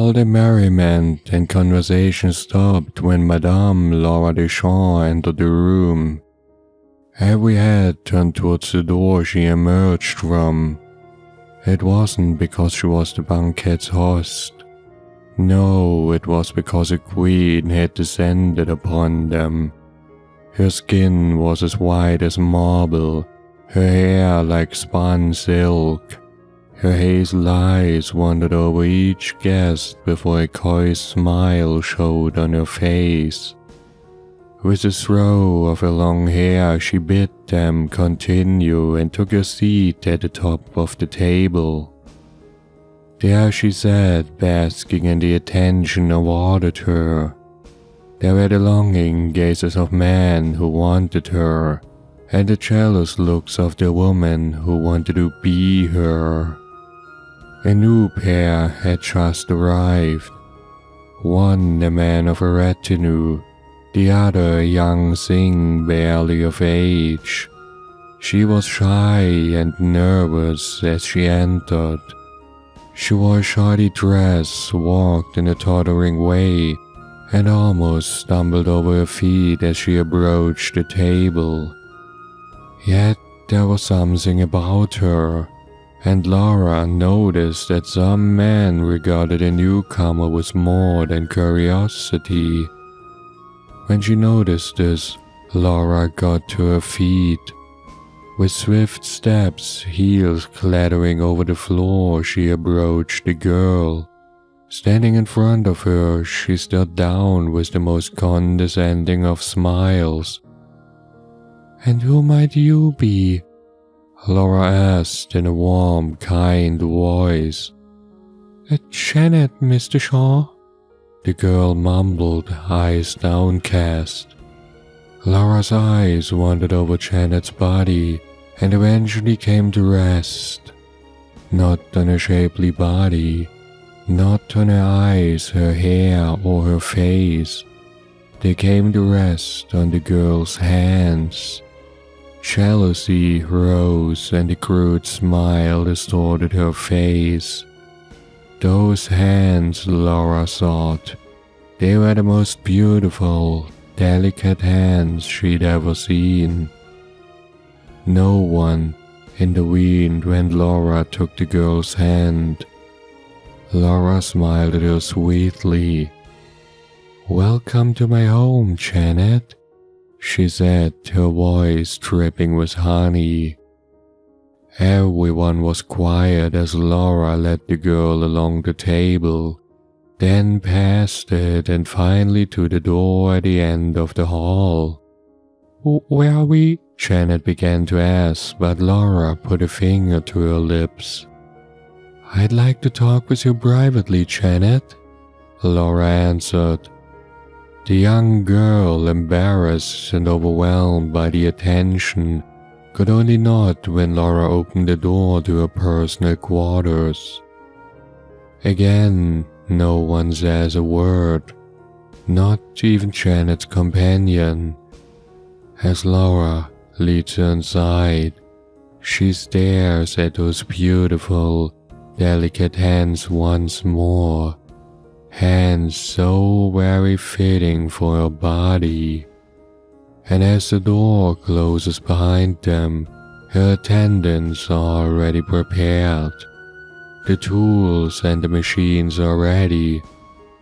All the merriment and conversation stopped when Madame Laura Dechant entered the room. Every head turned towards the door she emerged from. It wasn't because she was the banquet's host. No, it was because a queen had descended upon them. Her skin was as white as marble, her hair like spun silk. Her hazel eyes wandered over each guest before a coy smile showed on her face. With a throw of her long hair, she bid them continue and took a seat at the top of the table. There she sat, basking in the attention awarded her. There were the longing gazes of men who wanted her, and the jealous looks of the women who wanted to be her. A new pair had just arrived. One a man of a retinue, the other a young thing barely of age. She was shy and nervous as she entered. She wore a shoddy dress, walked in a tottering way, and almost stumbled over her feet as she approached the table. Yet there was something about her, and Laura noticed that some men regarded a newcomer with more than curiosity. When she noticed this, Laura got to her feet. With swift steps, heels clattering over the floor, she approached the girl. Standing in front of her, she stood down with the most condescending of smiles. "And who might you be?" Laura asked in a warm, kind voice. "Janet, Mr. Shaw," the girl mumbled, eyes downcast. Laura's eyes wandered over Janet's body and eventually came to rest. Not on her shapely body, not on her eyes, her hair, or her face. They came to rest on the girl's hands. Jealousy rose and a crude smile distorted her face. Those hands, Laura thought, they were the most beautiful, delicate hands she'd ever seen. No one intervened when Laura took the girl's hand. Laura smiled at her sweetly. "Welcome to my home, Janet," she said, her voice dripping with honey. Everyone was quiet as Laura led the girl along the table, then past it and finally to the door at the end of the hall. "Where are we?" Janet began to ask, but Laura put a finger to her lips. "I'd like to talk with you privately, Janet," Laura answered. The young girl, embarrassed and overwhelmed by the attention, could only nod when Laura opened the door to her personal quarters. Again, no one says a word, not even Janet's companion. As Laura leads her inside, she stares at those beautiful, delicate hands once more, hands so very fitting for her body. And as the door closes behind them, her attendants are already prepared. The tools and the machines are ready,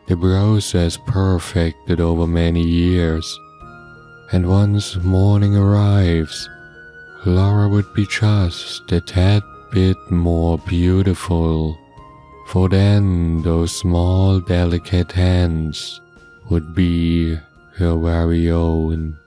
the process perfected over many years. And once morning arrives, Laura would be just a tad bit more beautiful, for then those small delicate hands would be her very own.